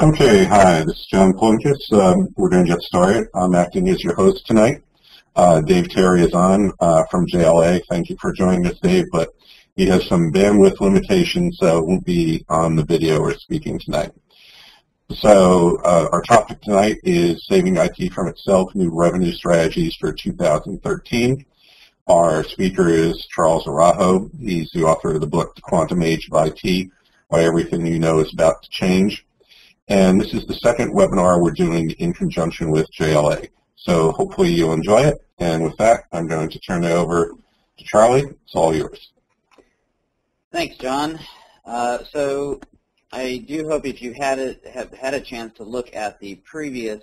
Okay, hi, this is John Plunkett. We're going to get started. I'm acting as your host tonight. Dave Terry is on from JLA. Thank you for joining us, Dave, but he has some bandwidth limitations, so won't be on the video or speaking tonight. So our topic tonight is Saving IT from Itself, New Revenue Strategies for 2013. Our speaker is Charles Araujo. He's the author of the book, The Quantum Age of IT, Why Everything You Know is About to Change. And this is the second webinar we're doing in conjunction with JLA. So hopefully you'll enjoy it. And with that, I'm going to turn it over to Charlie. It's all yours. Thanks, John. So I do hope if you have had a chance to look at the previous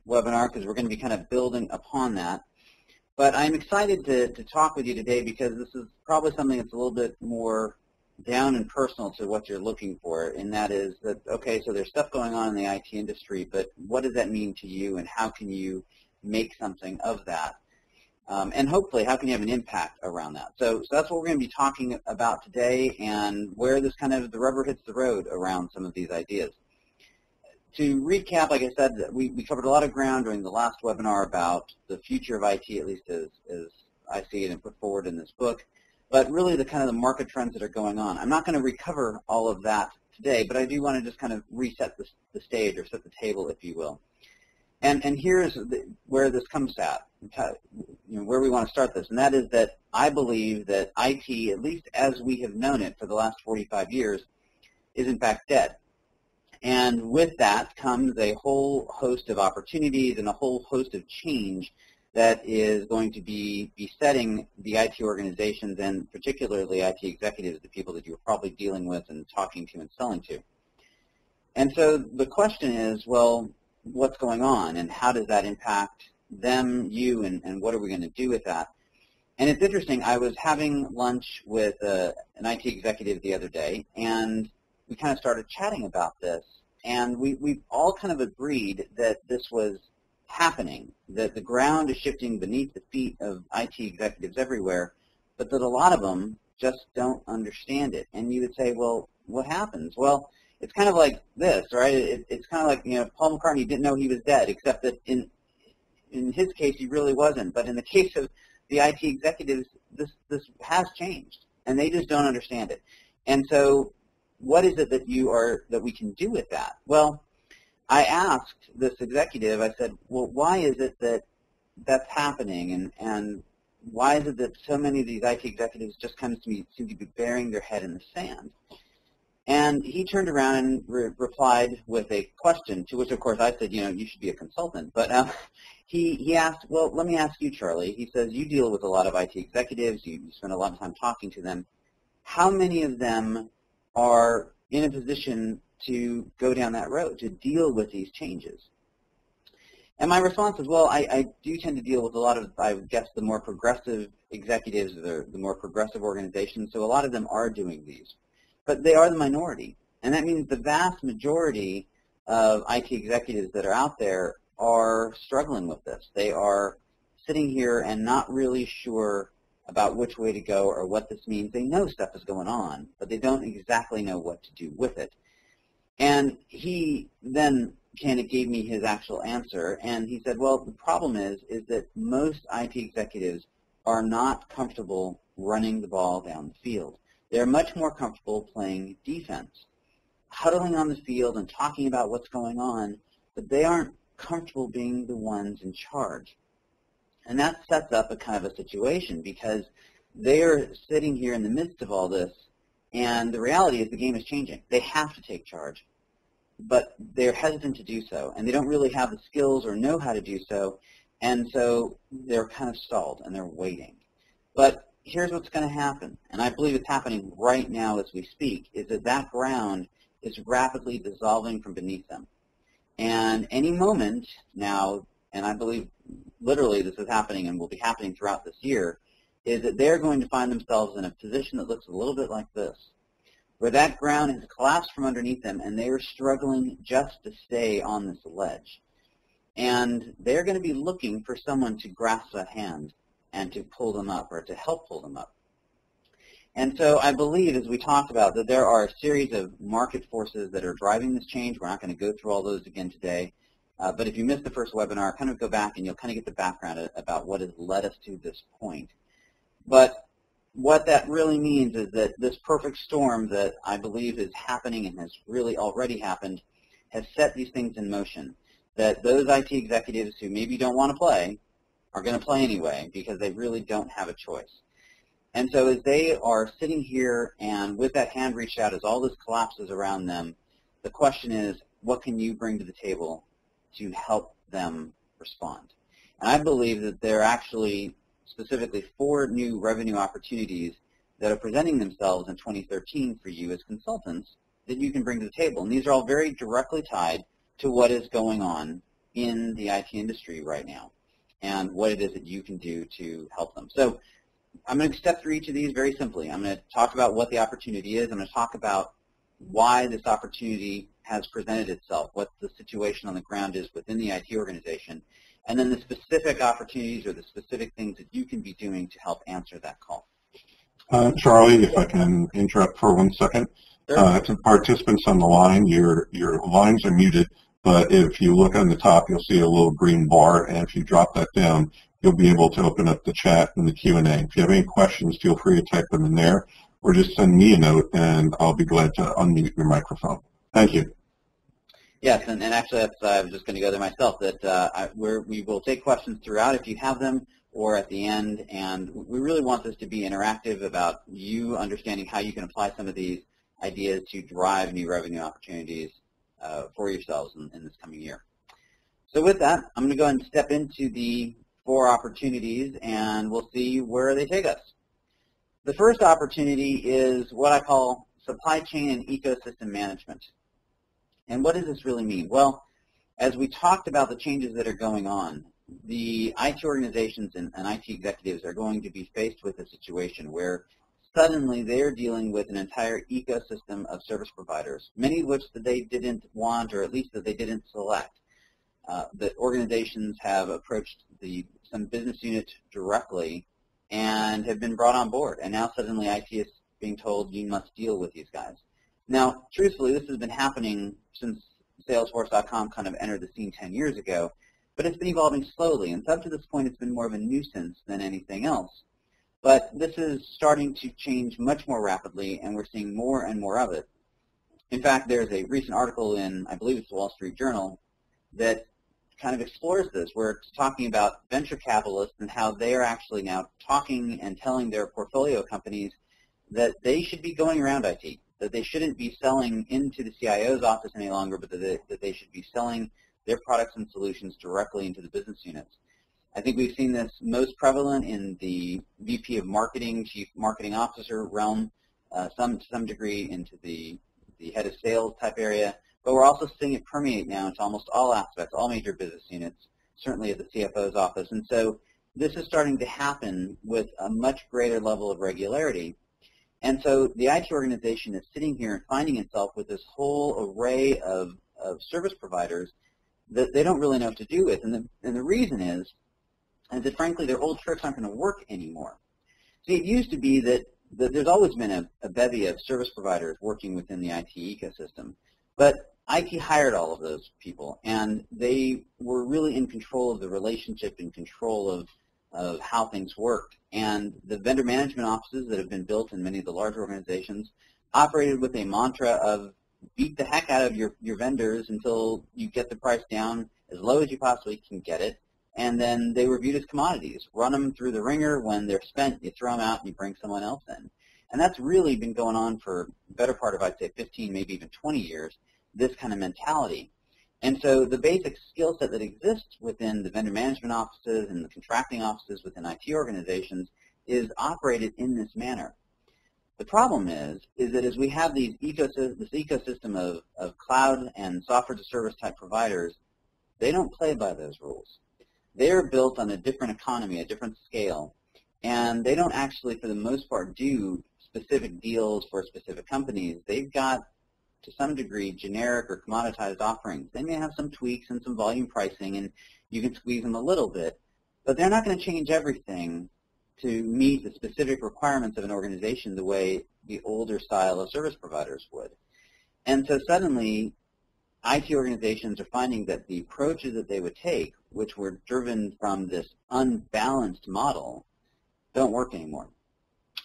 webinar, because we're going to be kind of building upon that. But I'm excited to talk with you today because this is probably something that's a little bit more down and personal to what you're looking for, and that is that, okay, so there's stuff going on in the IT industry, but what does that mean to you, and how can you make something of that? And hopefully, how can you have an impact around that? So that's what we're going to be talking about today, and where this kind of the rubber hits the road around some of these ideas. To recap, like I said, we covered a lot of ground during the last webinar about the future of IT, at least as I see it and put forward in this book. But really the kind of the market trends that are going on. I'm not going to recover all of that today, but I do want to just kind of reset the stage or set the table, if you will. And here's where this comes at, where we want to start this, and that is that I believe that IT, at least as we have known it for the last 45 years, is in fact dead. And with that comes a whole host of opportunities and a whole host of change that is going to be besetting the IT organizations and particularly IT executives, the people that you're probably dealing with and talking to and selling to. And so the question is, well, what's going on and how does that impact them, you, and what are we going to do with that? And it's interesting, I was having lunch with an IT executive the other day, and we kind of started chatting about this, and we all kind of agreed that this was happening, that the ground is shifting beneath the feet of IT executives everywhere, but that a lot of them just don't understand it. And you would say, well, what happens? Well, it's kind of like this, right? It's kind of like, Paul McCartney didn't know he was dead, except that in his case, he really wasn't. But in the case of the IT executives, this has changed, and they just don't understand it. And so what is it that we can do with that? Well, I asked this executive, I said, well, why is it that that's happening, and why is it that so many of these IT executives just seem to be burying their head in the sand? And he turned around and replied with a question, to which, of course, I said, you should be a consultant. But he asked, well, let me ask you, Charlie. He says, you deal with a lot of IT executives. You spend a lot of time talking to them. How many of them are in a position to go down that road, to deal with these changes? And my response is, well, I do tend to deal with a lot of, I would guess, the more progressive executives, the more progressive organizations, so a lot of them are doing these. But they are the minority, and that means the vast majority of IT executives that are out there are struggling with this. They are sitting here and not really sure about which way to go or what this means. They know stuff is going on, but they don't exactly know what to do with it. And he then kind of gave me his actual answer, and he said, well, the problem is that most IT executives are not comfortable running the ball down the field. They're much more comfortable playing defense, huddling on the field and talking about what's going on, but they aren't comfortable being the ones in charge. And that sets up a kind of a situation because they're sitting here in the midst of all this, and the reality is the game is changing. They have to take charge, but they're hesitant to do so, and they don't really have the skills or know how to do so, and so they're kind of stalled, and they're waiting. But here's what's going to happen, and I believe it's happening right now as we speak, is that ground is rapidly dissolving from beneath them. And any moment now, and I believe literally this is happening and will be happening throughout this year, is that they're going to find themselves in a position that looks a little bit like this, where that ground has collapsed from underneath them and they are struggling just to stay on this ledge. And they're going to be looking for someone to grasp a hand and to pull them up or to help pull them up. And so I believe, as we talked about, that there are a series of market forces that are driving this change. We're not going to go through all those again today. But if you missed the first webinar, kind of go back and you'll kind of get the background about what has led us to this point. But what that really means is that this perfect storm that I believe is happening and has really already happened has set these things in motion, that those IT executives who maybe don't want to play are going to play anyway because they really don't have a choice. And so as they are sitting here and with that hand reached out as all this collapses around them, the question is, what can you bring to the table to help them respond? And I believe that there are actually specifically 4 new revenue opportunities that are presenting themselves in 2013 for you as consultants that you can bring to the table. And these are all very directly tied to what is going on in the IT industry right now and what it is that you can do to help them. So I'm going to step through each of these very simply. I'm going to talk about what the opportunity is. I'm going to talk about why this opportunity has presented itself, what the situation on the ground is within the IT organization, and then the specific opportunities or the specific things that you can be doing to help answer that call. Charlie, if I can interrupt for 1 second. Sure. To participants on the line, your lines are muted, but if you look on the top, you'll see a little green bar, and if you drop that down, you'll be able to open up the chat and the Q&A. If you have any questions, feel free to type them in there, or just send me a note, and I'll be glad to unmute your microphone. Thank you. Yes, and actually I was just going to go there myself, that we will take questions throughout if you have them, or at the end, and we really want this to be interactive about you understanding how you can apply some of these ideas to drive new revenue opportunities for yourselves in this coming year. So with that, I'm going to go ahead and step into the 4 opportunities, and we'll see where they take us. The first opportunity is what I call supply chain and ecosystem management. And what does this really mean? Well, as we talked about the changes that are going on, the IT organizations and IT executives are going to be faced with a situation where suddenly they're dealing with an entire ecosystem of service providers, many of which that they didn't want, or at least that they didn't select. The organizations have approached some business unit directly and have been brought on board, and now suddenly IT is being told you must deal with these guys. Now, truthfully, this has been happening since Salesforce.com kind of entered the scene 10 years ago, but it's been evolving slowly, and so up to this point it's been more of a nuisance than anything else. But this is starting to change much more rapidly, and we're seeing more and more of it. In fact, there's a recent article in, I believe it's the Wall Street Journal, that kind of explores this, where it's talking about venture capitalists and how they are actually now talking and telling their portfolio companies that they should be going around IT, that they shouldn't be selling into the CIO's office any longer, but that they should be selling their products and solutions directly into the business units. I think we've seen this most prevalent in the VP of Marketing, Chief Marketing Officer realm, to some degree into the head of sales type area, but we're also seeing it permeate now into almost all aspects, all major business units, certainly at the CFO's office. And so this is starting to happen with a much greater level of regularity. And so the IT organization is sitting here and finding itself with this whole array of service providers that they don't really know what to do with. And the reason is that, frankly, their old tricks aren't going to work anymore. See, it used to be that there's always been a bevy of service providers working within the IT ecosystem. But IT hired all of those people, and they were really in control of the relationship and control of how things worked. And the vendor management offices that have been built in many of the larger organizations operated with a mantra of beat the heck out of your vendors until you get the price down as low as you possibly can get it. And then they were viewed as commodities. Run them through the ringer. When they're spent, you throw them out and you bring someone else in. And that's really been going on for the better part of, I'd say, 15, maybe even 20 years, this kind of mentality. And so the basic skill set that exists within the vendor management offices and the contracting offices within IT organizations is operated in this manner. The problem is that as we have this ecosystem of cloud and software-to-service type providers, they don't play by those rules. They're built on a different economy, a different scale, and they don't actually, for the most part, do specific deals for specific companies. They've got, to some degree, generic or commoditized offerings. They may have some tweaks and some volume pricing, and you can squeeze them a little bit, but they're not going to change everything to meet the specific requirements of an organization the way the older style of service providers would. And so suddenly, IT organizations are finding that the approaches that they would take, which were driven from this unbalanced model, don't work anymore.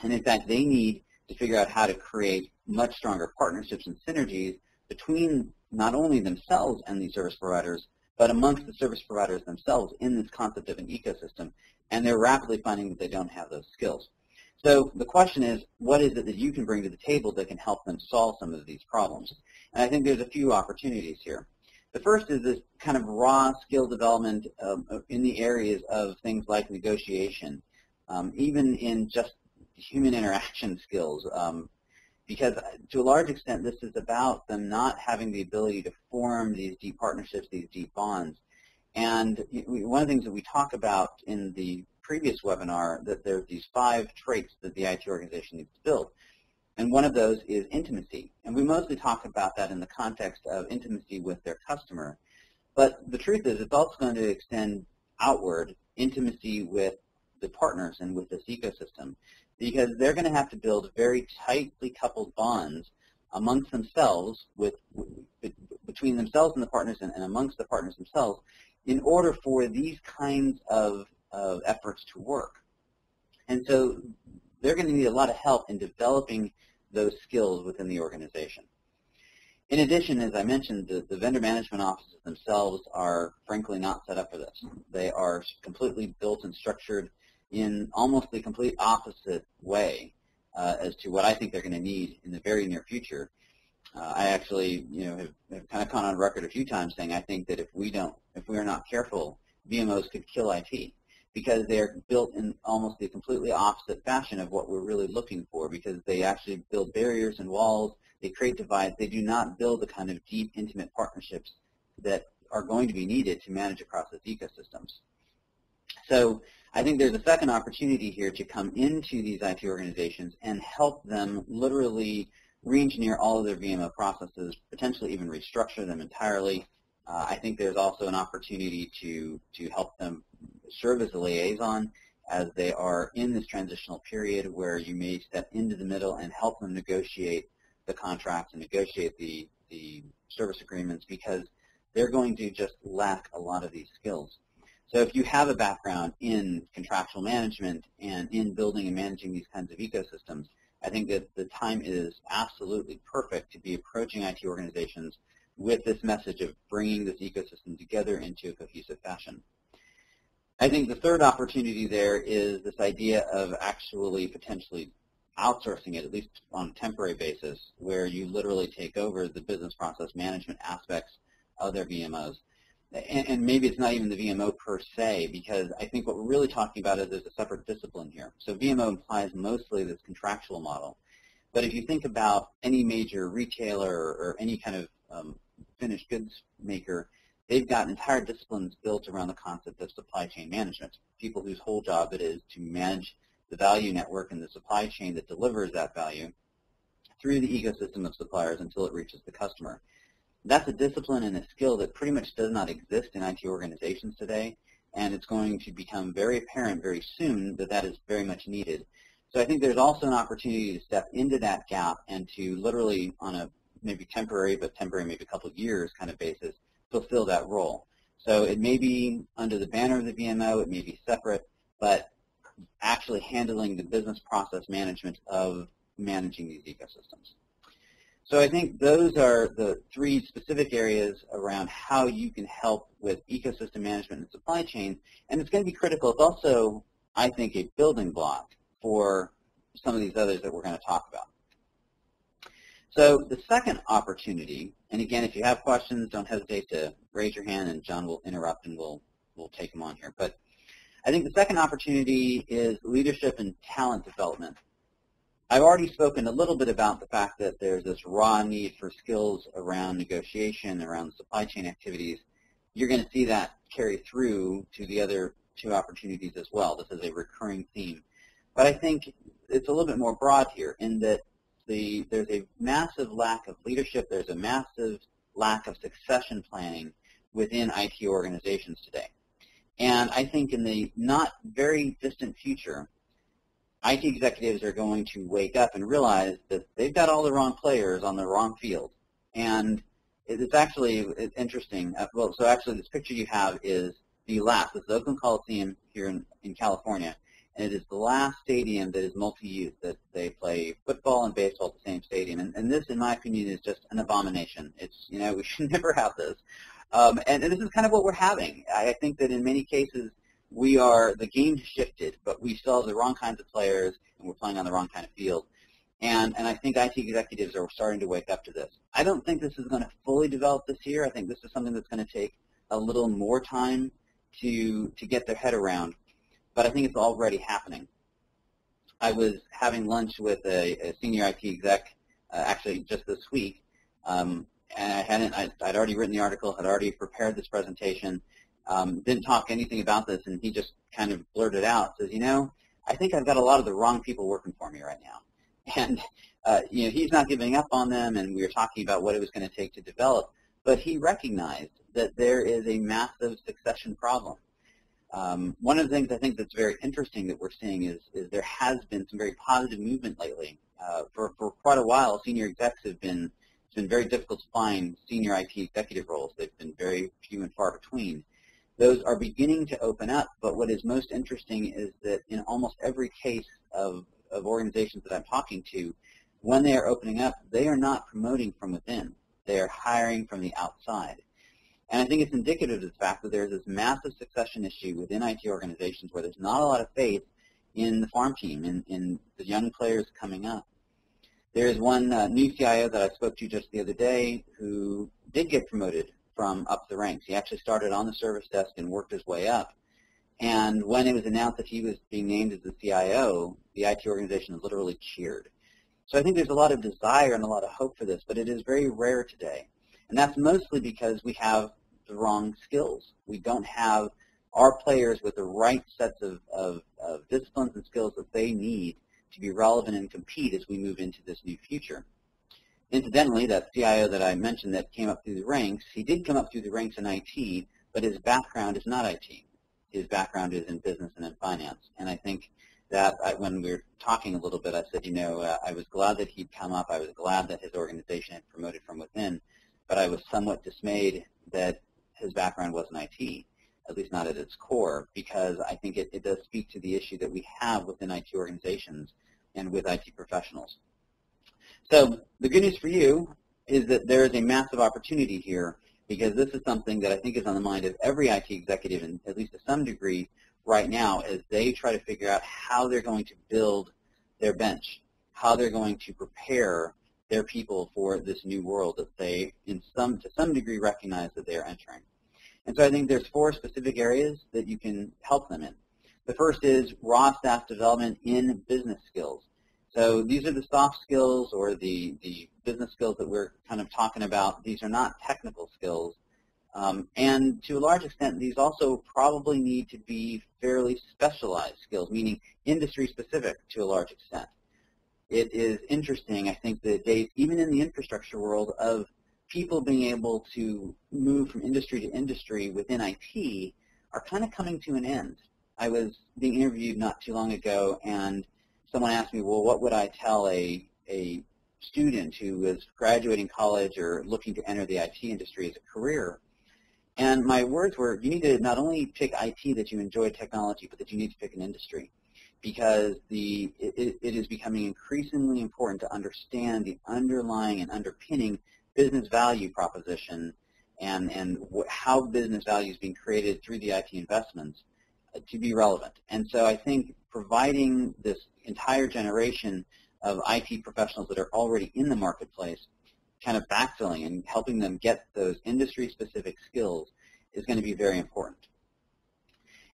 And in fact, they need to figure out how to create much stronger partnerships and synergies between not only themselves and these service providers, but amongst the service providers themselves in this concept of an ecosystem. And they're rapidly finding that they don't have those skills. So the question is, what is it that you can bring to the table that can help them solve some of these problems? And I think there's a few opportunities here. The first is this kind of raw skill development in the areas of things like negotiation, even in just human interaction skills, because to a large extent this is about them not having the ability to form these deep partnerships, these deep bonds. And one of the things that we talk about in the previous webinar, that there's these 5 traits that the IT organization needs to build. And one of those is intimacy. And we mostly talk about that in the context of intimacy with their customer. But the truth is it's also going to extend outward intimacy with the partners and with this ecosystem, because they're going to have to build very tightly coupled bonds amongst themselves, between themselves and the partners and amongst the partners themselves, in order for these kinds of efforts to work. And so they're going to need a lot of help in developing those skills within the organization. In addition, as I mentioned, the vendor management offices themselves are frankly not set up for this. They are completely built and structured in almost the complete opposite way as to what I think they're going to need in the very near future. I actually, have kind of gone on record a few times saying I think that if we are not careful, VMOs could kill IT, because they're built in almost the completely opposite fashion of what we're really looking for, because they actually build barriers and walls, they create divides, they do not build the kind of deep, intimate partnerships that are going to be needed to manage across these ecosystems. So I think there's a second opportunity here to come into these IT organizations and help them literally re-engineer all of their VMO processes, potentially even restructure them entirely. I think there's also an opportunity to help them serve as a liaison as they are in this transitional period, where you may step into the middle and help them negotiate the contracts and negotiate the service agreements, because they're going to just lack a lot of these skills. So if you have a background in contractual management and in building and managing these kinds of ecosystems, I think that the time is absolutely perfect to be approaching IT organizations with this message of bringing this ecosystem together into a cohesive fashion. I think the third opportunity there is this idea of actually potentially outsourcing it, at least on a temporary basis, where you literally take over the business process management aspects of their VMOs. And maybe it's not even the VMO per se, because I think what we're really talking about is there's a separate discipline here. So VMO implies mostly this contractual model. But if you think about any major retailer or any kind of finished goods maker, they've got entire disciplines built around the concept of supply chain management, people whose whole job it is to manage the value network and the supply chain that delivers that value through the ecosystem of suppliers until it reaches the customer. That's a discipline and a skill that pretty much does not exist in IT organizations today, and it's going to become very apparent very soon that that is very much needed. So I think there's also an opportunity to step into that gap and to literally, on a maybe temporary maybe a couple of years kind of basis, fulfill that role. So it may be under the banner of the VMO, it may be separate, but actually handling the business process management of managing these ecosystems. So I think those are the 3 specific areas around how you can help with ecosystem management and supply chain, and it's going to be critical. It's also, I think, a building block for some of these others that we're going to talk about. So the second opportunity, and again, if you have questions, don't hesitate to raise your hand, and John will interrupt and we'll take them on here. But I think the second opportunity is leadership and talent development. I've already spoken a little bit about the fact that there's this raw need for skills around negotiation, around supply chain activities. You're going to see that carry through to the other 2 opportunities as well. This is a recurring theme. But I think it's a little bit more broad here in that there's a massive lack of leadership, there's a massive lack of succession planning within IT organizations today. And I think in the not very distant future, IT executives are going to wake up and realize that they've got all the wrong players on the wrong field. And it's actually interesting. So actually this picture you have is the last. This is Oakland Coliseum here in California. And it is the last stadium that is multi-use, that they play football and baseball at the same stadium. And this, in my opinion, is just an abomination. It's, we should never have this. And this is kind of what we're having. I think that in many cases, the game shifted, but we still have the wrong kinds of players, and we're playing on the wrong kind of field. And I think IT executives are starting to wake up to this. I don't think this is going to fully develop this year. I think this is something that's going to take a little more time to get their head around, but I think it's already happening. I was having lunch with a senior IT exec actually just this week, and I'd already written the article, had already prepared this presentation, didn't talk anything about this, and he just kind of blurted out, says, I think I've got a lot of the wrong people working for me right now. And he's not giving up on them, and we were talking about what it was going to take to develop, but he recognized that there is a massive succession problem. One of the things I think that's very interesting that we're seeing is there has been some very positive movement lately. For quite a while, senior execs it's been very difficult to find senior IT executive roles. They've been very few and far between. Those are beginning to open up, but what is most interesting is that in almost every case of organizations that I'm talking to, when they are opening up, they are not promoting from within. They are hiring from the outside. And I think it's indicative of the fact that there's this massive succession issue within IT organizations where there's not a lot of faith in the farm team, in the young players coming up. There is one new CIO that I spoke to just the other day who did get promoted from up the ranks. He actually started on the service desk and worked his way up. And when it was announced that he was being named as the CIO, the IT organization literally cheered. So I think there's a lot of desire and a lot of hope for this, but it is very rare today. And that's mostly because we have the wrong skills. We don't have our players with the right sets of disciplines and skills that they need to be relevant and compete as we move into this new future. Incidentally, that CIO that I mentioned that came up through the ranks, he did come up through the ranks in IT, but his background is not IT. His background is in business and in finance. And I think that when we were talking a little bit, I said, I was glad that he'd come up. I was glad that his organization had promoted from within, but I was somewhat dismayed that his background wasn't IT, at least not at its core, because I think it does speak to the issue that we have within IT organizations and with IT professionals. So the good news for you is that there is a massive opportunity here, because this is something that I think is on the mind of every IT executive, and at least to some degree right now, as they try to figure out how they're going to build their bench, how they're going to prepare their people for this new world that they, to some degree, recognize that they are entering. And so I think there's 4 specific areas that you can help them in. The first is raw staff development in business skills. So these are the soft skills or the business skills that we're kind of talking about. These are not technical skills. And to a large extent, these also probably need to be fairly specialized skills, meaning industry-specific to a large extent. It is interesting, I think, the days, even in the infrastructure world, of people being able to move from industry to industry within IT are kind of coming to an end. I was being interviewed not too long ago, and someone asked me, well, what would I tell a student who is graduating college or looking to enter the IT industry as a career? And my words were, you need to not only pick IT that you enjoy technology, but that you need to pick an industry, because it is becoming increasingly important to understand the underlying and underpinning business value proposition and how business value is being created through the IT investments to be relevant. And so I think providing this entire generation of IT professionals that are already in the marketplace, kind of backfilling and helping them get those industry-specific skills is going to be very important.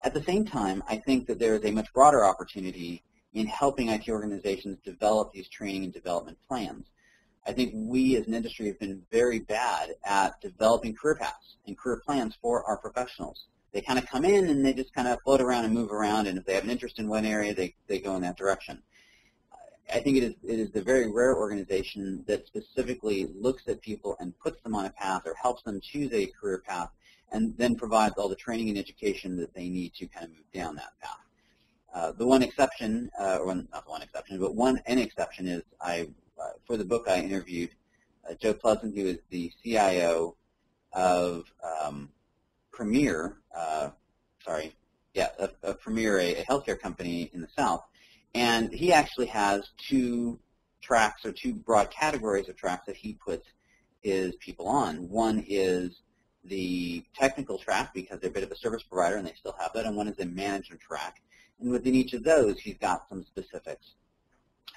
At the same time, I think that there is a much broader opportunity in helping IT organizations develop these training and development plans. I think we as an industry have been very bad at developing career paths and career plans for our professionals. They kind of come in and they just kind of float around and move around, and if they have an interest in one area, they go in that direction. I think it is the very rare organization that specifically looks at people and puts them on a path or helps them choose a career path and then provides all the training and education that they need to kind of move down that path. The one exception, or not one exception, but an exception is for the book I interviewed Joe Pleasant, who is the CIO of Premier, Premier, a healthcare company in the South, and he actually has two tracks or two broad categories of tracks that he puts his people on. One is the technical track because they're a bit of a service provider and they still have that, and one is a management track. And within each of those, he's got some specifics.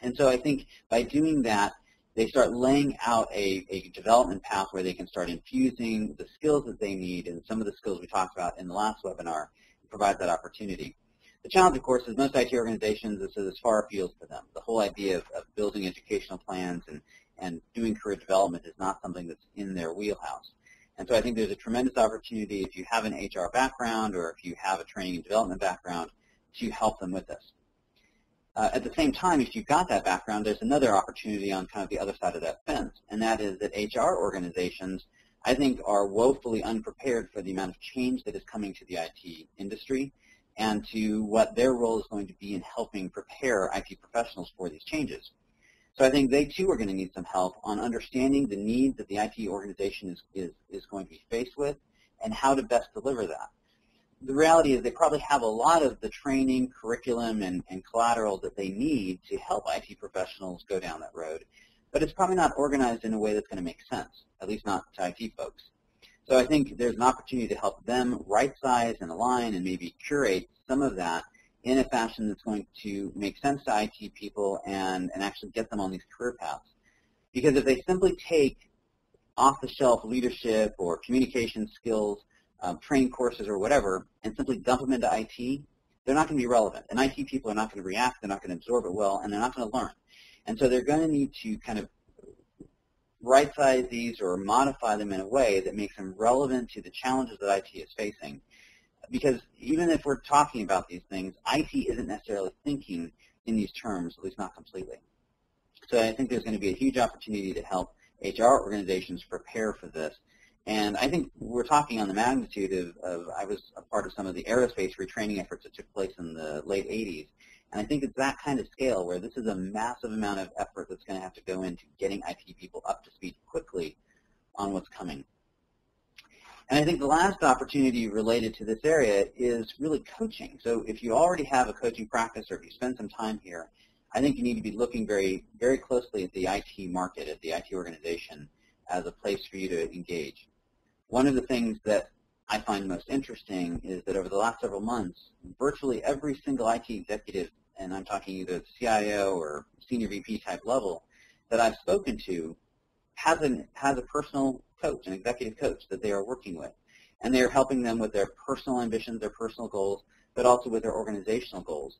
And so I think by doing that, they start laying out a development path where they can start infusing the skills that they need and some of the skills we talked about in the last webinar and provide that opportunity. The challenge, of course, is most IT organizations is as far afield for them. The whole idea of building educational plans and doing career development is not something that's in their wheelhouse. And so I think there's a tremendous opportunity if you have an HR background or if you have a training and development background to help them with this. At the same time, if you've got that background, there's another opportunity on kind of the other side of that fence, and that is that HR organizations, I think, are woefully unprepared for the amount of change that is coming to the IT industry and to what their role is going to be in helping prepare IT professionals for these changes. So I think they, too, are going to need some help on understanding the needs that the IT organization is going to be faced with and how to best deliver that. The reality is they probably have a lot of the training, curriculum, and collateral that they need to help IT professionals go down that road, but it's probably not organized in a way that's going to make sense, at least not to IT folks. So I think there's an opportunity to help them right-size and align and maybe curate some of that in a fashion that's going to make sense to IT people and actually get them on these career paths. Because if they simply take off-the-shelf leadership or communication skills, training courses or whatever, and simply dump them into IT, they're not going to be relevant. And IT people are not going to react, they're not going to absorb it well, and they're not going to learn. And so they're going to need to kind of right-size these or modify them in a way that makes them relevant to the challenges that IT is facing. Because even if we're talking about these things, IT isn't necessarily thinking in these terms, at least not completely. So I think there's going to be a huge opportunity to help HR organizations prepare for this. And I think we're talking on the magnitude of I was a part of some of the aerospace retraining efforts that took place in the late 80s. And I think it's that kind of scale where this is a massive amount of effort that's going to have to go into getting IT people up to speed quickly on what's coming. And I think the last opportunity related to this area is really coaching. So if you already have a coaching practice or if you spend some time here, I think you need to be looking very, very closely at the IT market, at the IT organization as a place for you to engage. One of the things that I find most interesting is that over the last several months, virtually every single IT executive, and I'm talking either CIO or senior VP type level, that I've spoken to has a personal coach, an executive coach that they are working with. And they are helping them with their personal ambitions, their personal goals, but also with their organizational goals.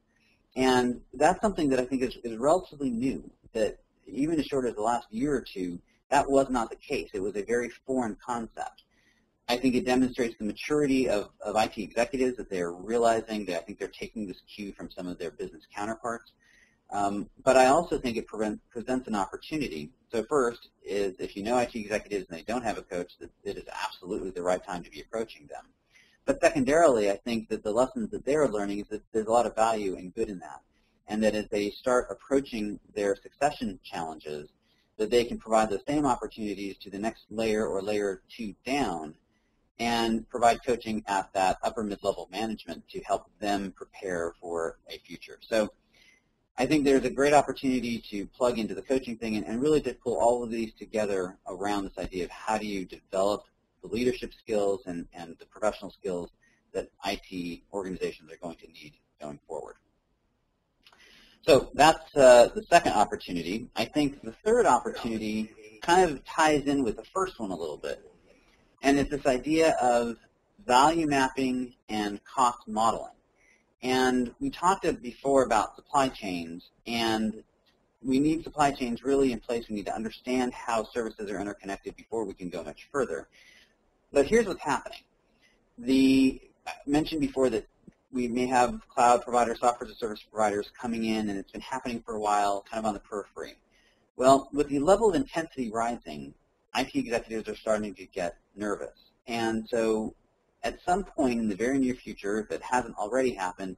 And that's something that I think is relatively new, that even as short as the last year or two, that was not the case. It was a very foreign concept. I think it demonstrates the maturity of IT executives, that they're realizing that I think they're taking this cue from some of their business counterparts. But I also think it presents an opportunity. So first is if you know IT executives and they don't have a coach, that it is absolutely the right time to be approaching them. But secondarily, I think that the lessons that they're learning is that there's a lot of value and good in that. And that as they start approaching their succession challenges, that they can provide the same opportunities to the next layer or layer two down and provide coaching at that upper mid-level management to help them prepare for a future. So I think there's a great opportunity to plug into the coaching thing and really to pull all of these together around this idea of how do you develop the leadership skills and the professional skills that IT organizations are going to need going forward. So that's the second opportunity. I think the third opportunity kind of ties in with the first one a little bit. And it's this idea of value mapping and cost modeling. And we talked before about supply chains, and we need supply chains really in place. We need to understand how services are interconnected before we can go much further. But here's what's happening. I mentioned before that we may have cloud providers, software as a service providers coming in, and it's been happening for a while, kind of on the periphery. Well, with the level of intensity rising, IT executives are starting to get nervous. And so at some point in the very near future, if it hasn't already happened,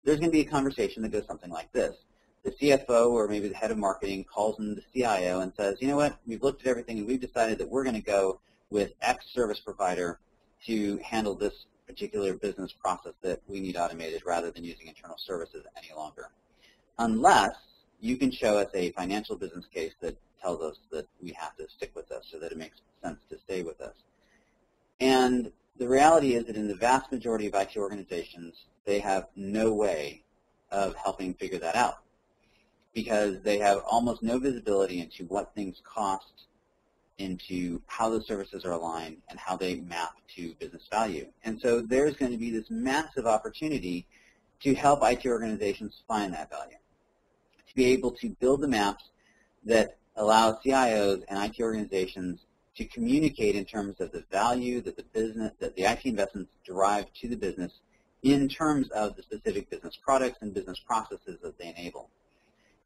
there's going to be a conversation that goes something like this. The CFO or maybe the head of marketing calls in the CIO and says, you know what, we've looked at everything and we've decided that we're going to go with X service provider to handle this particular business process that we need automated rather than using internal services any longer. Unless you can show us a financial business case that tells us that we have to stick with this or that it makes sense to stay with us. And the reality is that in the vast majority of IT organizations, they have no way of helping figure that out because they have almost no visibility into what things cost, into how the services are aligned, and how they map to business value. And so there's going to be this massive opportunity to help IT organizations find that value, to be able to build the maps that allow CIOs and IT organizations to communicate in terms of the value that the IT investments derive to the business in terms of the specific business products and business processes that they enable.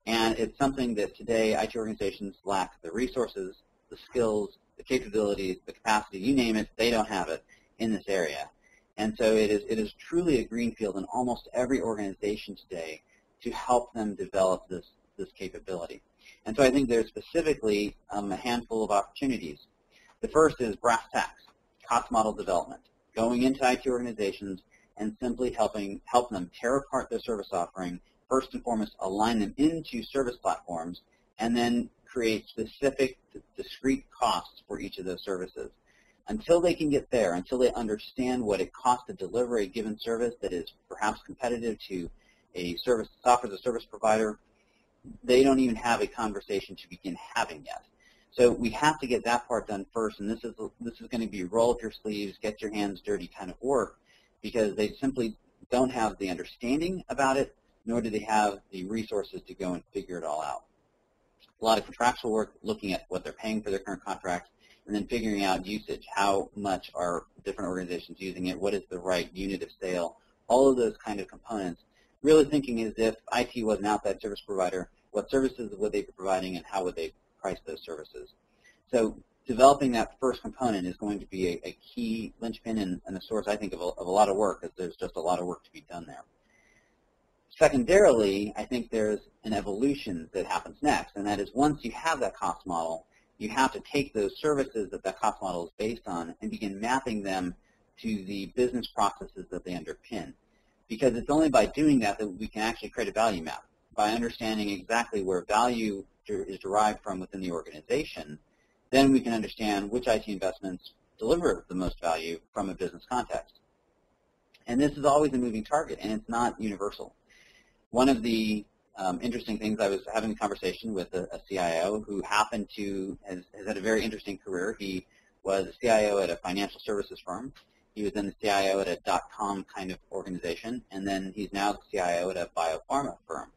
And it's something that today IT organizations lack the resources, the skills, the capabilities, the capacity, you name it, they don't have it in this area. And so it is truly a greenfield in almost every organization today to help them develop this capability. And so I think there's specifically a handful of opportunities. The first is brass tacks, cost model development, going into IT organizations and simply help them tear apart their service offering, first and foremost align them into service platforms, and then create specific, discrete costs for each of those services. Until they can get there, until they understand what it costs to deliver a given service that is perhaps competitive to a software as a service provider, they don't even have a conversation to begin having yet. So we have to get that part done first, and this is going to be roll up your sleeves, get your hands dirty kind of work, because they simply don't have the understanding about it, nor do they have the resources to go and figure it all out. A lot of contractual work, looking at what they're paying for their current contracts, and then figuring out usage, how much are different organizations using it, what is the right unit of sale, all of those kind of components, really thinking as if IT was an outside service provider, what services would they be providing and how would they price those services. So developing that first component is going to be a key linchpin and a source, I think, of a lot of work, because there's just a lot of work to be done there. Secondarily, I think there's an evolution that happens next, and that is once you have that cost model, you have to take those services that that cost model is based on and begin mapping them to the business processes that they underpin. Because it's only by doing that that we can actually create a value map. By understanding exactly where value is derived from within the organization, then we can understand which IT investments deliver the most value from a business context. And this is always a moving target, and it's not universal. One of the interesting things, I was having a conversation with a CIO who happened to, has had a very interesting career. He was a CIO at a financial services firm. He was then the CIO at a .com kind of organization, and then he's now the CIO at a biopharma firm.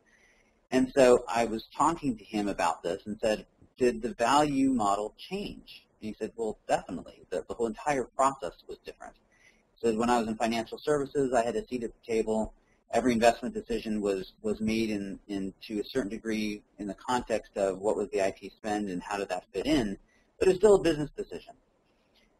And so I was talking to him about this and said, did the value model change? And he said, well, definitely. The whole entire process was different. He said, when I was in financial services, I had a seat at the table. Every investment decision was made to a certain degree in the context of what was the IT spend and how did that fit in, but it's still a business decision.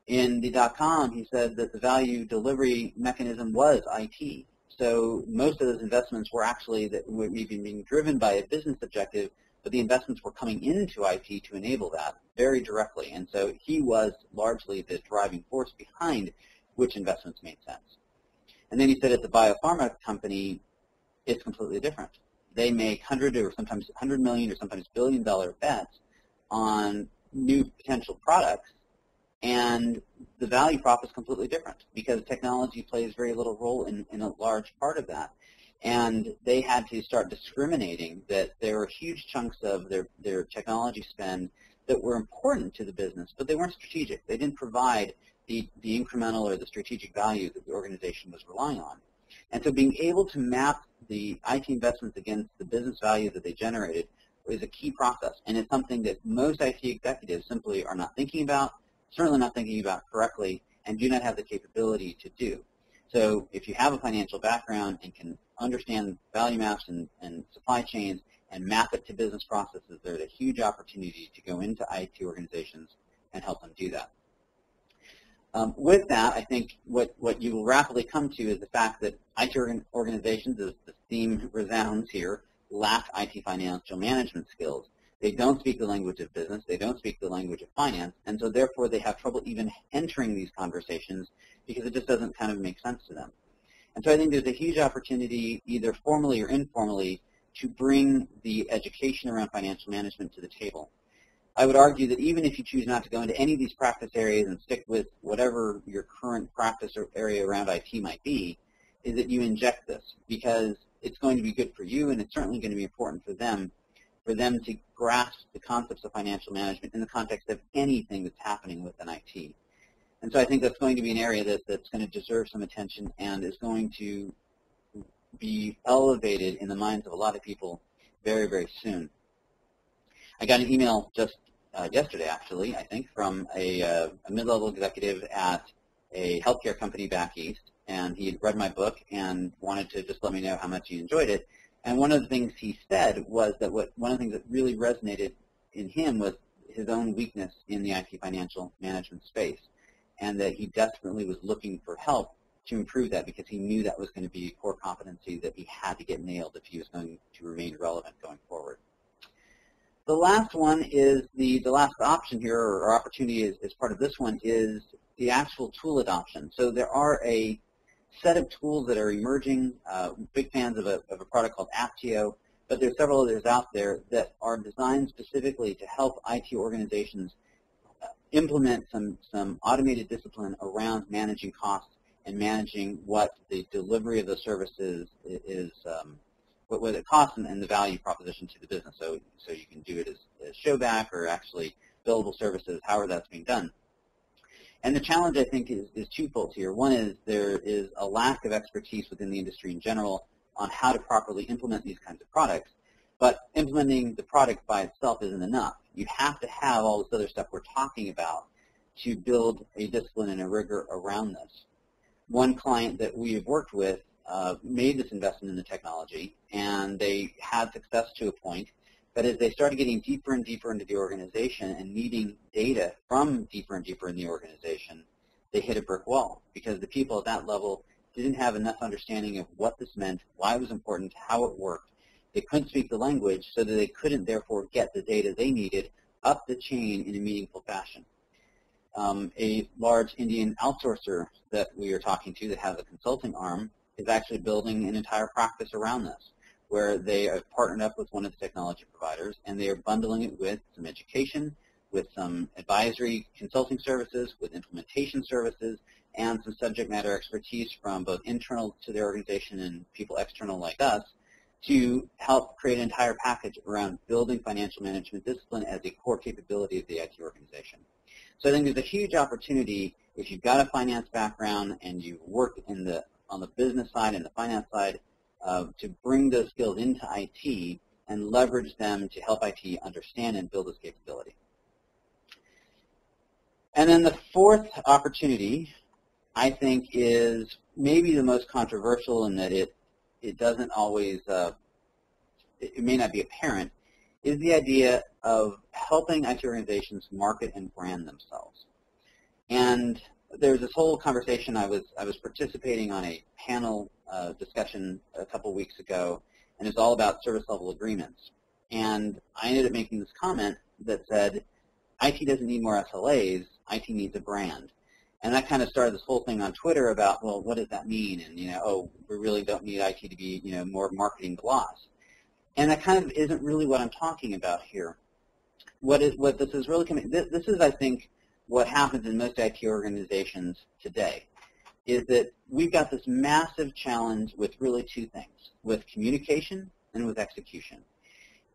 In the .com, he said that the value delivery mechanism was IT. So most of those investments were actually that were even being driven by a business objective, but the investments were coming into IT to enable that very directly. And so he was largely the driving force behind which investments made sense. And then he said at the biopharma company, it's completely different. They make $100 or sometimes $100 million or sometimes billion-dollar bets on new potential products, and the value prop is completely different because technology plays very little role in a large part of that. And they had to start discriminating that there were huge chunks of their technology spend that were important to the business, but they weren't strategic. They didn't provide the incremental or the strategic value that the organization was relying on. And so being able to map the IT investments against the business value that they generated is a key process, and it's something that most IT executives simply are not thinking about, certainly not thinking about correctly, and do not have the capability to do. So if you have a financial background and can understand value maps and supply chains and map it to business processes, there's a huge opportunity to go into IT organizations and help them do that. With that, I think what you will rapidly come to is the fact that IT organizations, as the theme resounds here, lack IT financial management skills. They don't speak the language of business. They don't speak the language of finance, and so therefore they have trouble even entering these conversations because it just doesn't kind of make sense to them. And so I think there's a huge opportunity, either formally or informally, to bring the education around financial management to the table. I would argue that even if you choose not to go into any of these practice areas and stick with whatever your current practice or area around IT might be, is that you inject this, because it's going to be good for you, and it's certainly going to be important for them to grasp the concepts of financial management in the context of anything that's happening within IT. And so I think that's going to be an area that's going to deserve some attention and is going to be elevated in the minds of a lot of people very, very soon. I got an email just yesterday, actually, I think, from a mid-level executive at a healthcare company back east, and he had read my book and wanted to just let me know how much he enjoyed it. And one of the things he said was that one of the things that really resonated in him was his own weakness in the IT financial management space, and that he desperately was looking for help to improve that because he knew that was going to be a core competency that he had to get nailed if he was going to remain relevant going forward. The last one is the last option here, or opportunity as part of this one, is the actual tool adoption. So there are a set of tools that are emerging. Big fans of a product called Apptio, but there's several others out there that are designed specifically to help IT organizations implement some automated discipline around managing costs and managing what the delivery of the services is, what it costs and the value proposition to the business. So you can do it as showback or actually billable services, however that's being done. And the challenge, I think, is twofold here. One is there is a lack of expertise within the industry in general on how to properly implement these kinds of products. But implementing the product by itself isn't enough. You have to have all this other stuff we're talking about to build a discipline and a rigor around this. One client that we have worked with made this investment in the technology, and they had success to a point. But as they started getting deeper and deeper into the organization and needing data from deeper and deeper in the organization, they hit a brick wall because the people at that level didn't have enough understanding of what this meant, why it was important, how it worked. They couldn't speak the language, so that they couldn't therefore get the data they needed up the chain in a meaningful fashion. A large Indian outsourcer that we are talking to that has a consulting arm is actually building an entire practice around this, where they have partnered up with one of the technology providers, and they are bundling it with some education, with some advisory consulting services, with implementation services, and some subject matter expertise from both internal to their organization and people external like us to help create an entire package around building financial management discipline as a core capability of the IT organization. So I think there's a huge opportunity if you've got a finance background and you work on the business side and the finance side to bring those skills into IT and leverage them to help IT understand and build this capability. And then the fourth opportunity, I think, is maybe the most controversial in that it doesn't always, it may not be apparent, is the idea of helping IT organizations market and brand themselves. And there's this whole conversation. I was participating on a panel discussion a couple weeks ago, and it's all about service level agreements. And I ended up making this comment that said, IT doesn't need more SLAs, IT needs a brand. And that kind of started this whole thing on Twitter about, well, what does that mean? And, oh, we really don't need IT to be, more marketing gloss. And that kind of isn't really what I'm talking about here. What this is really coming, this is, I think, what happens in most IT organizations today, is that we've got this massive challenge with really two things, with communication and with execution.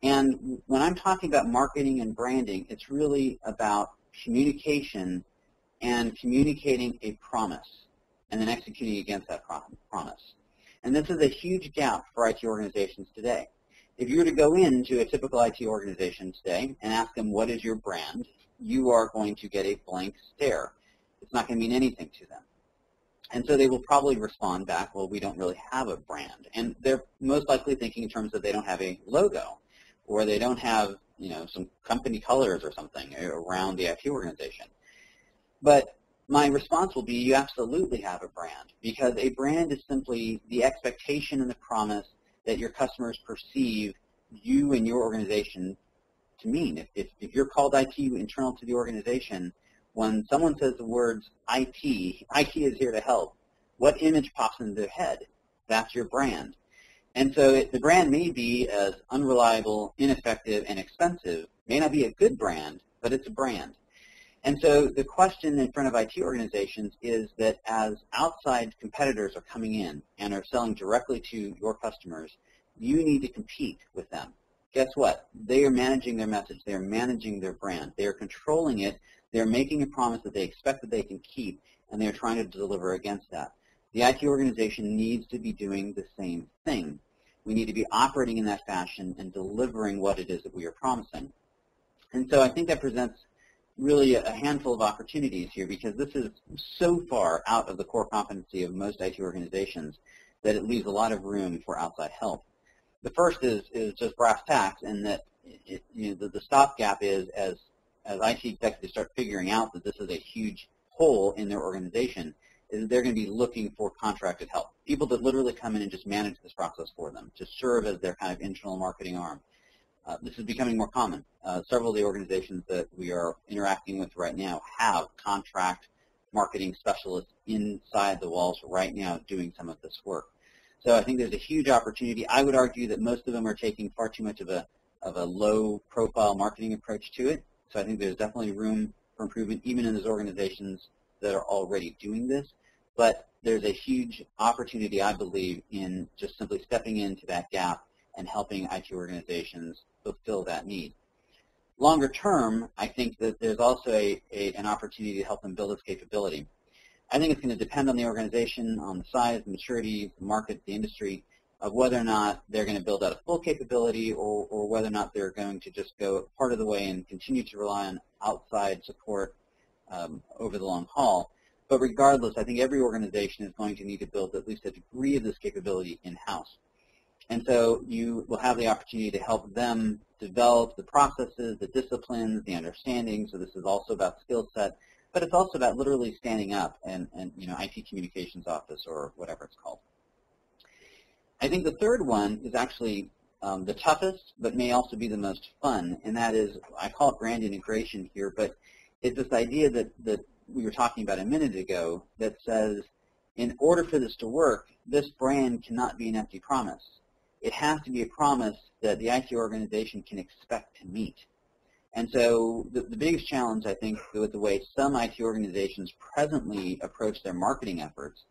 And when I'm talking about marketing and branding, it's really about communication and communicating a promise and then executing against that promise. And this is a huge gap for IT organizations today. If you were to go into a typical IT organization today and ask them, what is your brand, you are going to get a blank stare. It's not going to mean anything to them. And so they will probably respond back, well, we don't really have a brand. And they're most likely thinking in terms of they don't have a logo, or they don't have, some company colors or something around the IT organization. But My response will be you absolutely have a brand, because a brand is simply the expectation and the promise that your customers perceive you and your organization to mean. If you're called IT internal to the organization, when someone says the words IT is here to help, what image pops into their head? That's your brand. And so the brand may be as unreliable, ineffective, and expensive. May not be a good brand, but it's a brand. And so the question in front of IT organizations is that as outside competitors are coming in and are selling directly to your customers, you need to compete with them. Guess what? They are managing their message. They are managing their brand. They are controlling it. They are making a promise that they expect that they can keep, and they are trying to deliver against that. The IT organization needs to be doing the same thing. We need to be operating in that fashion and delivering what it is that we are promising. And so I think that presents really a handful of opportunities here, because this is so far out of the core competency of most IT organizations that it leaves a lot of room for outside help. The first is just brass tacks, and that the stopgap is as IT executives start figuring out that this is a huge hole in their organization, is they're going to be looking for contracted help, people that literally come in and just manage this process for them, to serve as their kind of internal marketing arm. This is becoming more common. Several of the organizations that we are interacting with right now have contract marketing specialists inside the walls right now doing some of this work. So I think there's a huge opportunity. I would argue that most of them are taking far too much of a low-profile marketing approach to it. So I think there's definitely room for improvement, even in those organizations that are already doing this. But there's a huge opportunity, I believe, in just simply stepping into that gap and helping IT organizations fulfill that need. Longer term, I think that there's also an opportunity to help them build this capability. I think it's going to depend on the organization, on the size, the maturity, the market, the industry, of whether or not they're going to build out a full capability or whether or not they're going to just go part of the way and continue to rely on outside support over the long haul. But regardless, I think every organization is going to need to build at least a degree of this capability in-house. And so you will have the opportunity to help them develop the processes, the disciplines, the understanding. So this is also about skill set, but it's also about literally standing up and IT communications office or whatever it's called. I think the third one is actually the toughest, but may also be the most fun, and that is, I call it brand integration here, but it's this idea that we were talking about a minute ago that says, in order for this to work, this brand cannot be an empty promise. It has to be a promise that the IT organization can expect to meet. And so the biggest challenge, I think, with the way some IT organizations presently approach their marketing efforts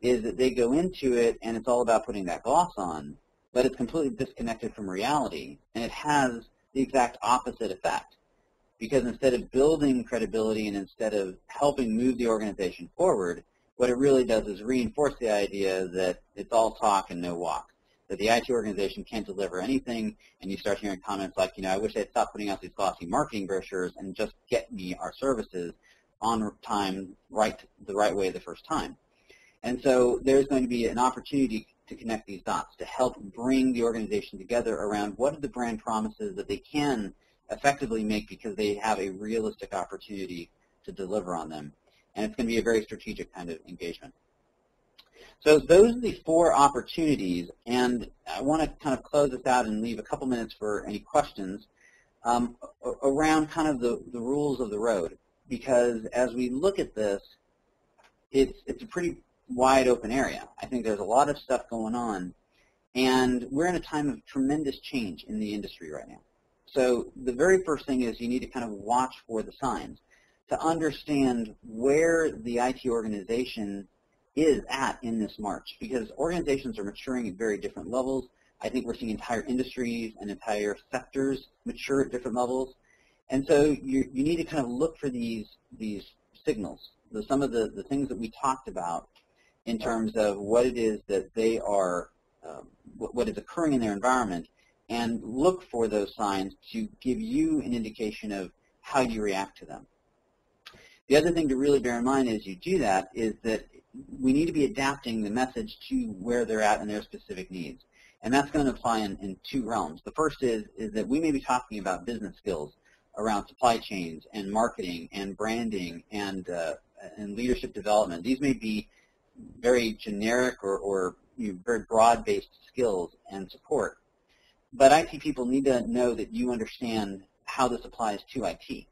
is that they go into it and it's all about putting that gloss on, but it's completely disconnected from reality, and it has the exact opposite effect. Because instead of building credibility and instead of helping move the organization forward, what it really does is reinforce the idea that it's all talk and no walk, that the IT organization can't deliver anything, and you start hearing comments like, I wish they'd stop putting out these glossy marketing brochures and just get me our services on time, the right way the first time. And so there's going to be an opportunity to connect these dots, to help bring the organization together around what are the brand promises that they can effectively make because they have a realistic opportunity to deliver on them. And it's going to be a very strategic kind of engagement. So those are the four opportunities, and I want to kind of close this out and leave a couple minutes for any questions around kind of the rules of the road, because as we look at this, it's a pretty wide open area. I think there's a lot of stuff going on, and we're in a time of tremendous change in the industry right now. So the very first thing is you need to kind of watch for the signs to understand where the IT organization is at in this march, because organizations are maturing at very different levels. I think we're seeing entire industries and entire sectors mature at different levels. And so you need to kind of look for these signals, some of the things that we talked about in terms of what it is that they are, what is occurring in their environment, and look for those signs to give you an indication of how you react to them. The other thing to really bear in mind as you do that is that we need to be adapting the message to where they're at and their specific needs. And that's going to apply in two realms. The first is that we may be talking about business skills around supply chains and marketing and branding and and leadership development. These may be very generic or very broad-based skills and support. But IT people need to know that you understand how this applies to IT,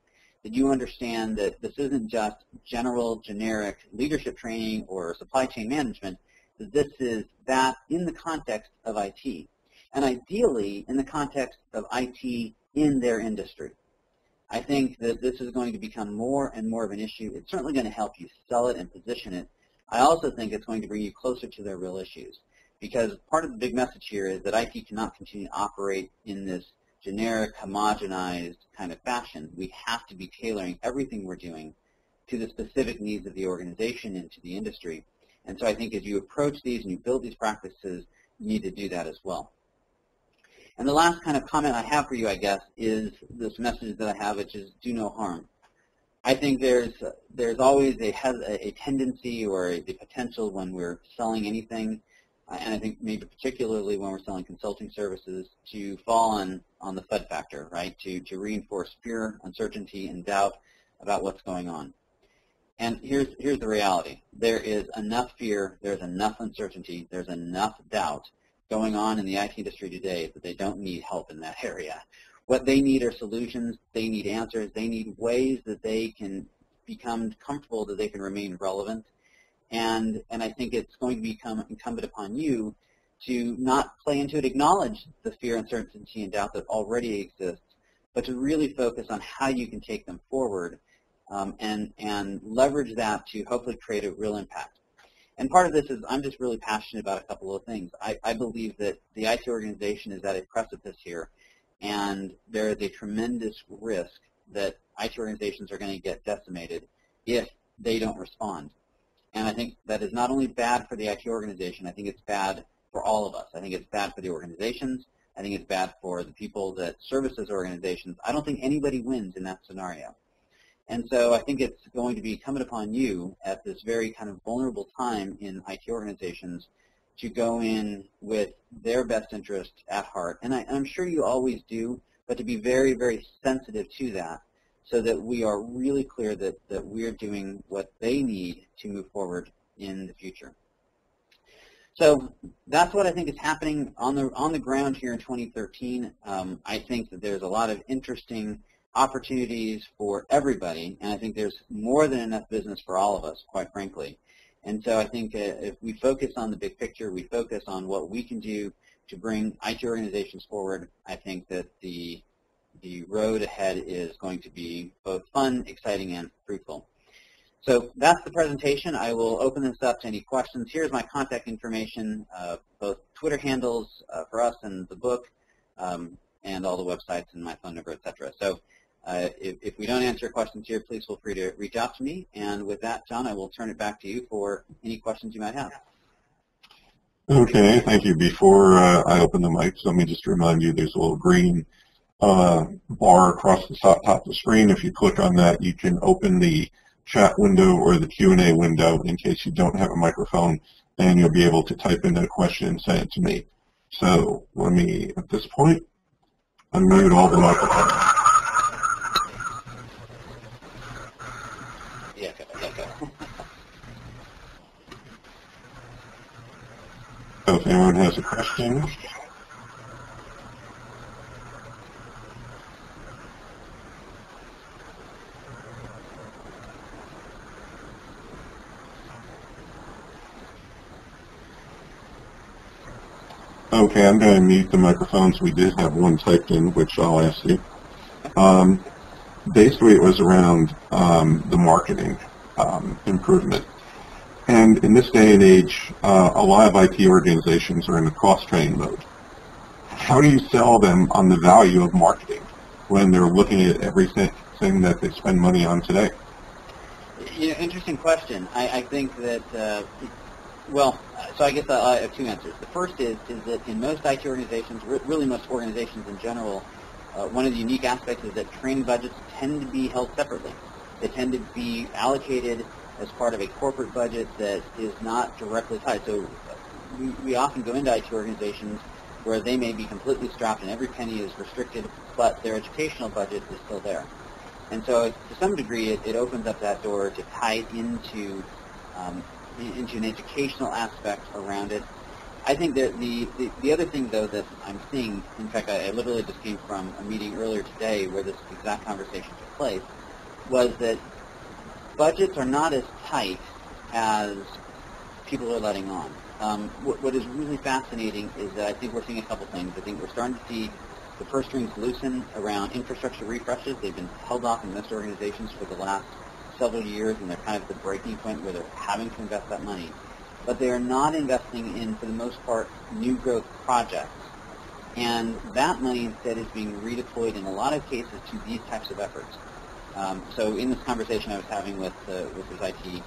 that you understand that this isn't just general, generic leadership training or supply chain management, that this is that in the context of IT, and ideally in the context of IT in their industry. I think that this is going to become more and more of an issue. It's certainly going to help you sell it and position it. I also think it's going to bring you closer to their real issues, because part of the big message here is that IT cannot continue to operate in this generic, homogenized kind of fashion. We have to be tailoring everything we're doing to the specific needs of the organization and to the industry. And so I think as you approach these and you build these practices, you need to do that as well. And the last kind of comment I have for you, I guess, is this message that I have, which is do no harm. I think there's always a tendency or the potential when we're selling anything, and I think maybe particularly when we're selling consulting services, to fall on the FUD factor, right, to reinforce fear, uncertainty, and doubt about what's going on. And here's the reality. There is enough fear, there's enough uncertainty, there's enough doubt going on in the IT industry today that they don't need help in that area. What they need are solutions, they need answers, they need ways that they can become comfortable, that they can remain relevant. And I think it's going to become incumbent upon you to not play into it, acknowledge the fear, uncertainty, and doubt that already exists, but to really focus on how you can take them forward and leverage that to hopefully create a real impact. And part of this is I'm just really passionate about a couple of things. I believe that the IT organization is at a precipice here, and there is a tremendous risk that IT organizations are going to get decimated if they don't respond. And I think that is not only bad for the IT organization, I think it's bad for all of us. I think it's bad for the organizations. I think it's bad for the people that service those organizations. I don't think anybody wins in that scenario. And so I think it's going to be incumbent upon you at this very kind of vulnerable time in IT organizations to go in with their best interest at heart. And I'm sure you always do, but to be very, very sensitive to that so that we are really clear that we're doing what they need to move forward in the future. So that's what I think is happening on the ground here in 2013. I think that there's a lot of interesting opportunities for everybody, and I think there's more than enough business for all of us, quite frankly. And so I think if we focus on the big picture, we focus on what we can do to bring IT organizations forward, I think that the road ahead is going to be both fun, exciting, and fruitful. So that's the presentation. I will open this up to any questions. Here's my contact information, both Twitter handles for us and the book, and all the websites and my phone number, etc. So if we don't answer questions here, please feel free to reach out to me. And with that, John, I will turn it back to you for any questions you might have. Okay, thank you. Before I open the mics, let me just remind you there's a little green bar across the top of the screen. If you click on that, you can open the chat window or the Q&A window in case you don't have a microphone, and you'll be able to type in a question and send it to me. So let me, at this point, unmute all the microphones. Yeah, okay. So if anyone has a question. Okay, I'm going to mute the microphones. We did have one typed in, which I'll ask you. Basically, it was around the marketing improvement. And in this day and age, a lot of IT organizations are in the cost-cutting mode. How do you sell them on the value of marketing when they're looking at everything that they spend money on today? Yeah, interesting question. I think that, so I guess I have two answers. The first is that in most IT organizations, really most organizations in general, one of the unique aspects is that training budgets tend to be held separately. They tend to be allocated as part of a corporate budget that is not directly tied. So we often go into IT organizations where they may be completely strapped and every penny is restricted, but their educational budget is still there. And so to some degree, it opens up that door to tie it into an educational aspect around it. I think that the other thing, though, that I'm seeing, in fact, I literally just came from a meeting earlier today where this exact conversation took place, was that budgets are not as tight as people are letting on. What is really fascinating is that I think we're seeing a couple things. I think we're starting to see the purse strings loosen around infrastructure refreshes. They've been held off in most organizations for the last several years, and they're kind of at the breaking point where they're having to invest that money. But they are not investing in, for the most part, new growth projects. And that money instead is being redeployed in a lot of cases to these types of efforts. So in this conversation I was having with his IT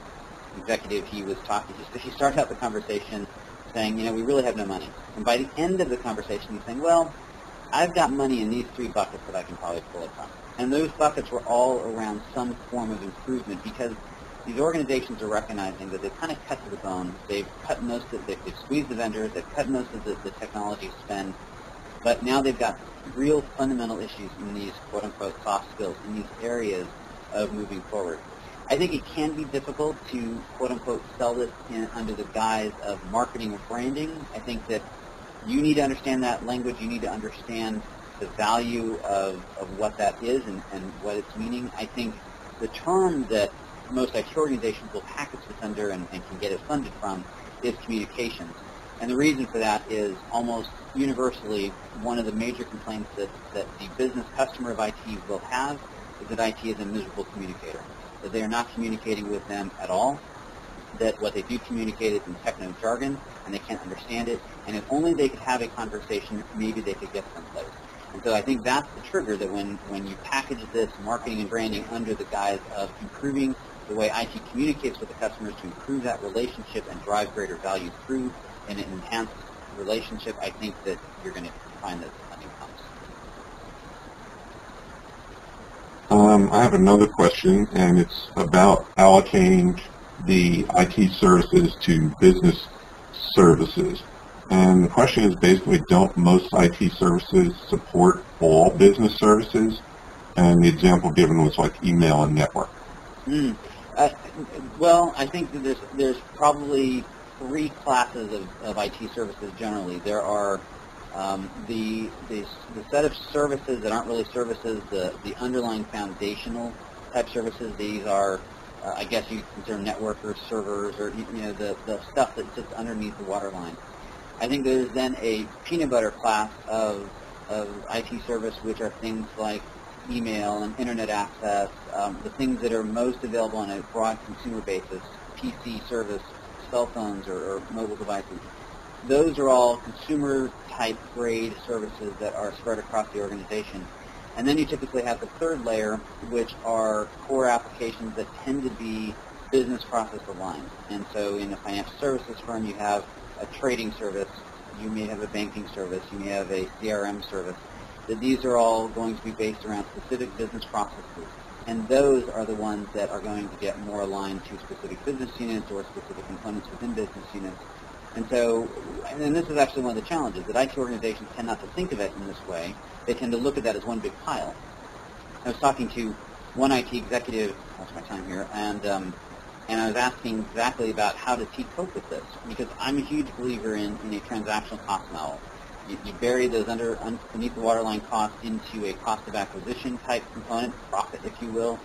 executive, he started out the conversation saying, we really have no money. And by the end of the conversation, he's saying, well, I've got money in these 3 buckets that I can probably pull it from. And those buckets were all around some form of improvement, because these organizations are recognizing that they've kind of cut to the bone. They've cut most of they've squeezed the vendors, they've cut most of the technology spend, but now they've got real fundamental issues in these quote-unquote soft skills, in these areas of moving forward. I think it can be difficult to quote-unquote sell this under the guise of marketing or branding. I think that you need to understand that language. You need to understand the value of what that is and what it's meaning. I think the term that most IT organizations will package this under and can get it funded from is communications. And the reason for that is almost universally one of the major complaints that the business customer of IT will have is that IT is a miserable communicator, that they are not communicating with them at all, that what they do communicate is in techno jargon and they can't understand it, and if only they could have a conversation, maybe they could get someplace. And so I think that's the trigger, that when you package this marketing and branding under the guise of improving the way IT communicates with the customers to improve that relationship and drive greater value through an enhanced relationship, I think that you're going to find that the funding comes. I have another question, and it's about allocating the IT services to business services. And the question is basically, don't most IT services support all business services? And the example given was like email and network. Well, I think that there's probably 3 classes of IT services generally. There are the set of services that aren't really services, the underlying foundational type services. These are, I guess you consider networkers, servers, or the stuff that sits underneath the waterline. I think there's then a peanut butter class of IT service, which are things like email and internet access, the things that are most available on a broad consumer basis, PC service, cell phones or mobile devices. Those are all consumer-type grade services that are spread across the organization. And then you typically have the third layer, which are core applications that tend to be business process aligned. And so in a financial services firm, you have a trading service, you may have a banking service, you may have a CRM service. That these are all going to be based around specific business processes. And those are the ones that are going to get more aligned to specific business units or specific components within business units. And so, and this is actually one of the challenges, that IT organizations tend not to think of it in this way. They tend to look at that as one big pile. I was talking to one IT executive, lost my time here, and I was asking exactly about how does he cope with this, because I'm a huge believer in a transactional cost model. You bury those underneath the waterline costs into a cost of acquisition type component, profit if you will.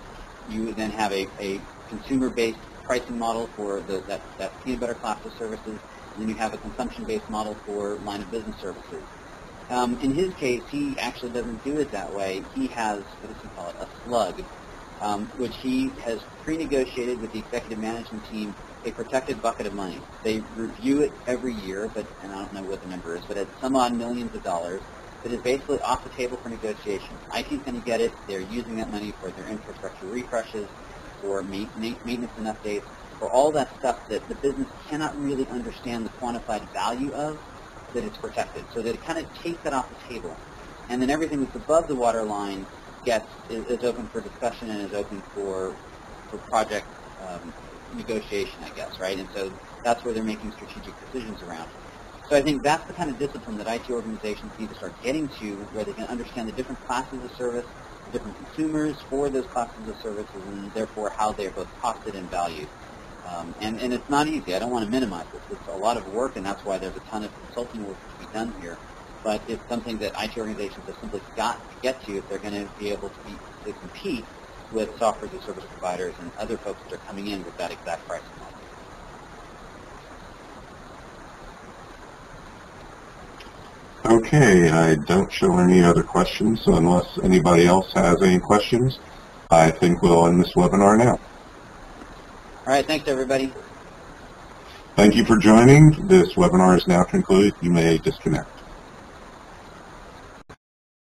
You then have a consumer-based pricing model for that peanut butter class of services, and then you have a consumption-based model for line of business services. In his case, he actually doesn't do it that way. He has, what does he call it, a slug, which he has pre-negotiated with the executive management team a protected bucket of money. They review it every year, and I don't know what the number is, but it's some odd millions of dollars that is basically off the table for negotiation. IT is going to get it. They're using that money for their infrastructure refreshes, for maintenance and updates, for all that stuff that the business cannot really understand the quantified value of, that it's protected. So that it kind of takes that off the table. And then everything that's above the waterline is open for discussion and is open for project negotiation, I guess, right? And so that's where they're making strategic decisions around. So I think that's the kind of discipline that IT organizations need to start getting to, where they can understand the different classes of service, different consumers for those classes of services, and therefore how they're both costed and valued. And it's not easy. I don't want to minimize this. It's a lot of work, and that's why there's a ton of consulting work to be done here. But it's something that IT organizations have simply got to get to if they're going to be able to compete with software as a service providers and other folks that are coming in with that exact pricing model. Okay, I don't show any other questions, so unless anybody else has any questions, I think we'll end this webinar now. All right, thanks everybody. Thank you for joining. This webinar is now concluded. You may disconnect.